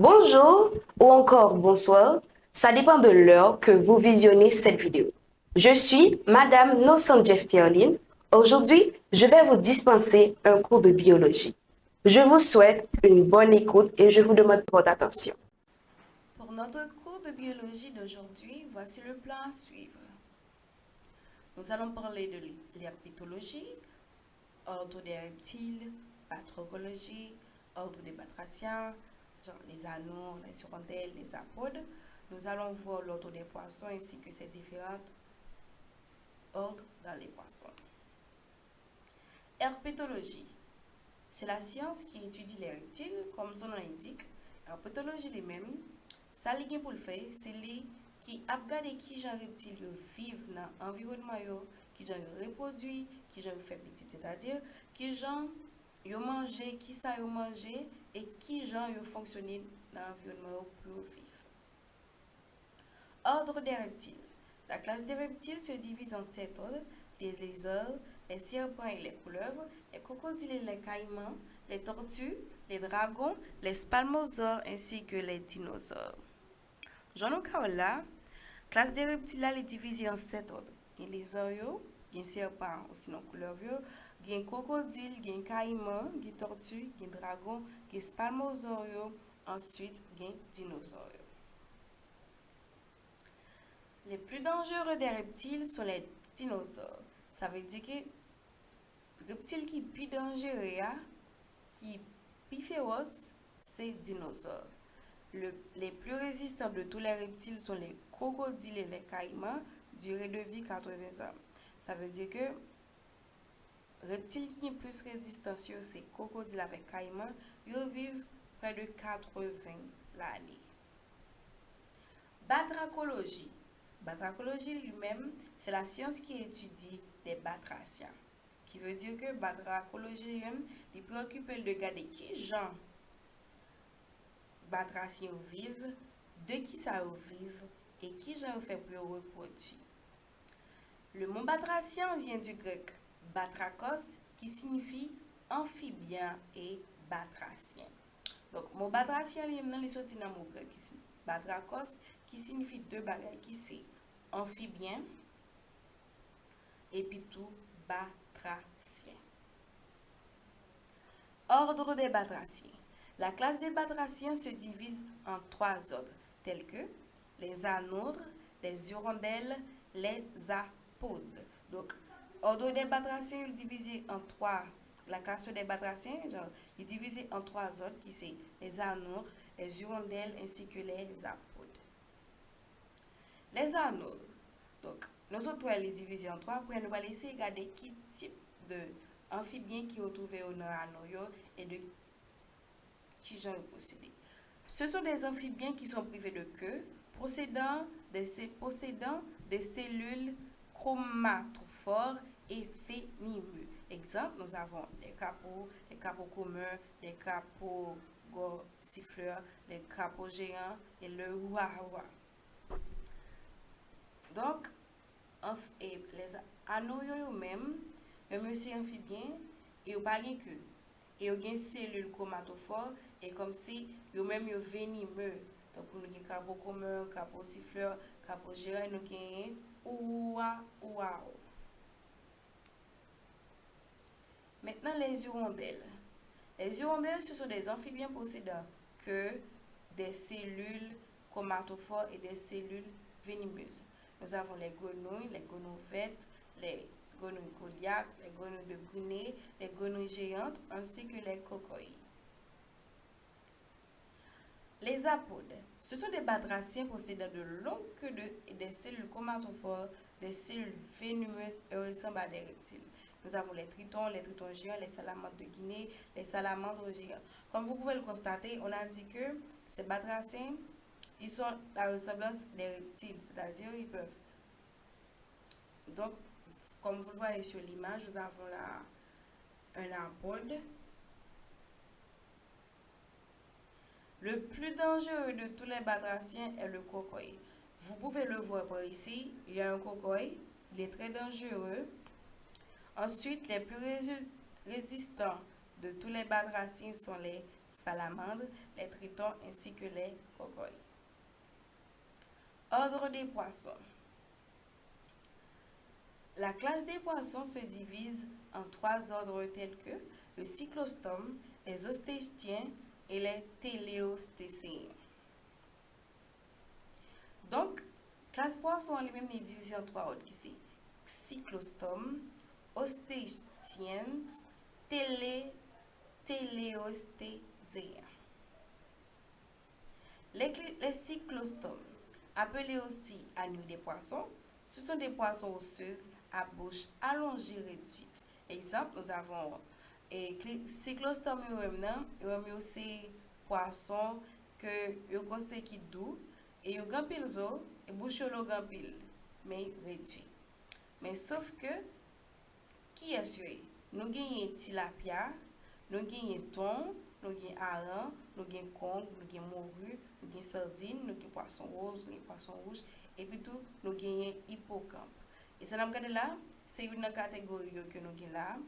Bonjour ou encore bonsoir, ça dépend de l'heure que vous visionnez cette vidéo. Je suis Madame Nosandjeff Théoline. Aujourd'hui, je vais vous dispenser un cours de biologie. Je vous souhaite une bonne écoute et je vous demande votre attention. Pour notre cours de biologie d'aujourd'hui, voici le plan à suivre. Nous allons parler de l'herpétologie, ordre des reptiles, batrachologie, ordre des batraciens, genre les anoures, les hirondelles, les apodes. Nous allons voir l'ordre des poissons ainsi que ses différents ordres dans les poissons. Herpétologie. C'est la science qui étudie les reptiles, comme son nom l'indique. Herpétologie lui-même, ça li gen pour le faire, c'est lui qui a regardé qui genre reptiles vivent dans l'environnement, qui genre reproduit, qui genre fait petit, c'est-à-dire qui genre yo manger, qui ça yo manger et qui genre yo fonctionner dans l'environnement pour vivre. Ordre des reptiles. La classe des reptiles se divise en 7 ordres: les lézards, les serpents et les couleuvres, les crocodiles et les caïmans, les tortues, les dragons, les spalmosaures ainsi que les dinosaures. Jean là, classe des reptiles là, est divisée en 7 ordres. Il y a les lézards, il y a serpents ou sinon couleuvres, il y a crocodile, il y a caïman, il y a tortue, il y a dragon, il y a spalmosaures, ensuite il y a dinosaures. Les plus dangereux des reptiles sont les dinosaures. Ça veut dire que reptile qui est plus dangereux, qui est plus féroce, c'est dinosaures. Les plus résistants de tous les reptiles sont les crocodiles et les caïmans, durée de vie 80 ans. Ça veut dire que reptiles qui sont plus résistants, c'est crocodiles avec caïmans, ils vivent près de 80 l'année. Batrachologie. Batrachologie lui-même, c'est la science qui étudie les batraciens. Qui veut dire que batrachologie lui-même, il préoccupe de regarder qui gens batraciens vivent, de qui ça vivent et qui gens fait pour reproduire. Le mot batracien vient du grec batrakos qui signifie amphibien et batracien. Donc, le mot batracien, il est sorti dans le mot grec ici. Batrakos qui signifie deux bagages qui c'est amphibien et puis tout batracien. Ordre des batraciens. La classe des batraciens se divise en 3 ordres, tels que les anoures, les hirondelles, les apodes. Donc, ordre des batraciens est divisé en 3. La classe des batraciens est divisée en 3 ordres qui sont les anoures, les hirondelles ainsi que les apodes. Les anoures. Donc, nous autres, elle est divisée en 3 pour nous allons essayer de regarder qui type d'amphibiens qui ont trouvé au anoures et de qui j'en possédé. Ce sont des amphibiens qui sont privés de queue, possédant des cellules chromatophores et venimeux. Exemple, nous avons les capots communs, les capots siffleurs, les capots géants et le ouah-ouah. Donc, les anneaux eux-mêmes, aussi amphibiens, et ils pas de queue. Et ils ont des cellules chromatophores et comme si ils même venimeux. Donc, nous avons des capots communs, capots siffleurs, capots géants, nous avons ouah ouah. Maintenant, les hirondelles. Les hirondelles, ce sont des amphibiens possédant que des cellules chromatophores et des cellules venimeuses. Nous avons les grenouillettes, les grenouilles goliaths, les grenouilles de Guinée, les grenouilles géantes ainsi que les cocoïs. Les apodes, ce sont des batraciens possédant de longues queues et des cellules chromatophores, des cellules venimeuses et ressemblent à des reptiles. Nous avons les tritons géants, les salamandres de Guinée, les salamandres géants. Comme vous pouvez le constater, on a dit que ces batraciens, ils sont la ressemblance des reptiles, c'est-à-dire ils peuvent. Donc, comme vous le voyez sur l'image, nous avons là un apode. Le plus dangereux de tous les batraciens est le cocoï. Vous pouvez le voir par ici, il y a un cocoï, il est très dangereux. Ensuite, les plus résistants de tous les batraciens sont les salamandres, les tritons ainsi que les cocoilles. Ordre des poissons. La classe des poissons se divise en 3 ordres tels que le cyclostome, les ostéichthiens et les téléostécéens. Donc, classe poisson en lui-même est divisée en 3 ordres qui sont cyclostome, ostéichthiens, téléostécéens. Les cyclostomes, appelés aussi anneaux des poissons, ce sont des poissons osseuses à bouche allongée réduite. Exemple, nous avons cyclostome eux-mêmes c'est poisson que yo considéré qui doux et yo gampil zo et bouche lo gampil mais réduit. Mais sauf que qui est sûr nous gagnons tilapia, nous gagnons thon, nous gagnons hareng, nous gagnons cong, nous gagnons morue, nous gagnons sardine, nous gagnons poisson rose, nous gagnons poisson rouge et puis tout nous gagnons hippocampe. Et ça nous regarde là, c'est une catégorie que nous gagnons là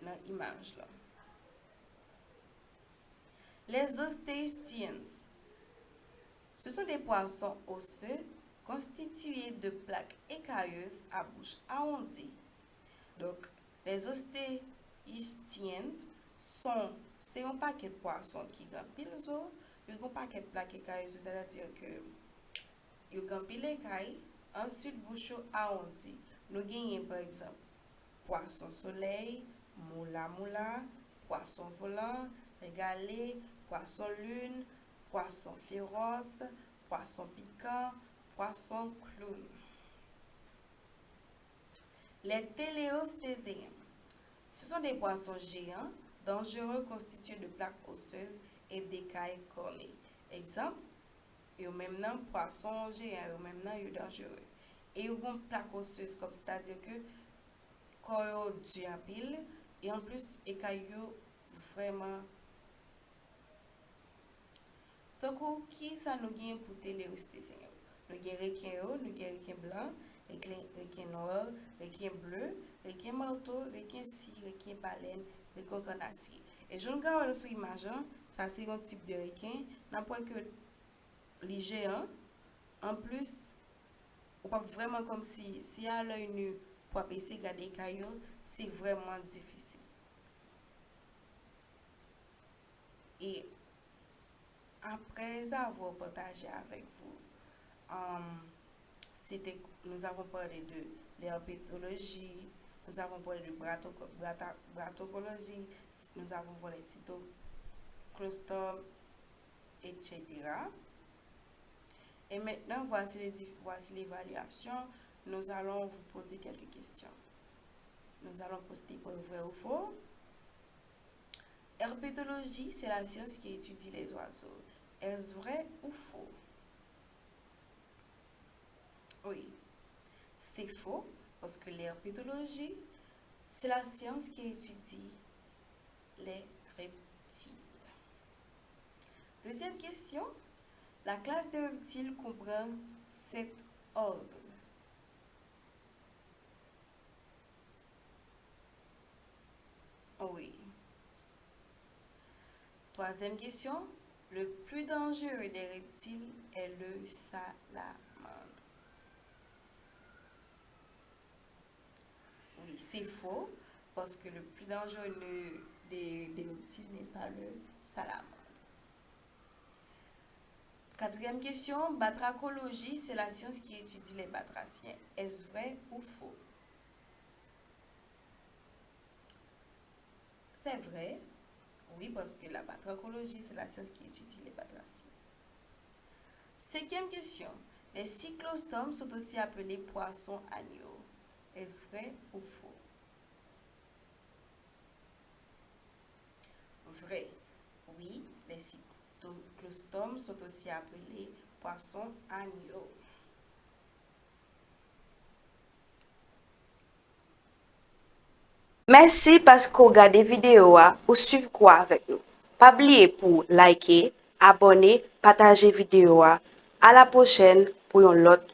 dans l'image là. Les ostéichthiens, ce sont des poissons osseux constitués de plaques écailleuses à bouche arrondie. Donc, les ostéichthiens c'est un paquet de poissons qui gampillent l'eau, ils ont un paquet de plaques écailleuses, c'est-à-dire que ils gampillent l'écaille, ensuite bouche arrondie. Nous gagnons par exemple poisson soleil, moula, poisson volant, régalé, poisson lune, poisson féroce, poisson piquant, poisson clown. Les téléostécéens, ce sont des poissons géants, dangereux constitués de plaques osseuses et d'écailles cornées. Exemple, ils ont même un poisson géant, ils ont même un dangereux. Et ils ont une plaque osseuse, comme c'est-à-dire que quand ils ont en pile, et en plus, écailles vraiment. Donc, qui ça nous gagne pour téléostécéens? Nous gagnons requin, nous gagnons requin blanc, requin noir, requin bleu, requin marteau, requin scie, requin baleine, requin carnassier. Et je regarde sur l'image, ça c'est un type de requin, n'importe que les géants, en plus, ou pas vraiment comme si à l'œil nu, pour essayer de garder les cailloux, c'est vraiment difficile. Et après avoir partagé avec vous, nous avons parlé de l'herpétologie, nous avons parlé de bratocologie, nous avons parlé de cyclostome, etc. Et maintenant, voici l'évaluation. Nous allons vous poser quelques questions. Nous allons poster pour vrai ou faux. Herpétologie, c'est la science qui étudie les oiseaux. Est-ce vrai ou faux? Oui, c'est faux parce que l'herpétologie, c'est la science qui étudie les reptiles. Deuxième question, la classe des reptiles comprend 7 ordres. Oui. Troisième question, le plus dangereux des reptiles est le salamandre. Oui, c'est faux, parce que le plus dangereux des reptiles n'est pas le salamandre. Quatrième question, batracologie, c'est la science qui étudie les batraciens. Est-ce vrai ou faux? C'est vrai, oui, parce que la batracologie, c'est la science qui étudie les batraciens. Cinquième question, les cyclostomes sont aussi appelés poissons agneaux. Est-ce vrai ou faux? Vrai, oui, les cyclostomes sont aussi appelés poissons agneaux. Merci parce que vous regardez la vidéo ou suivez quoi avec nous. Pas oublier pour liker, abonner, partager la vidéo. À la prochaine pour une autre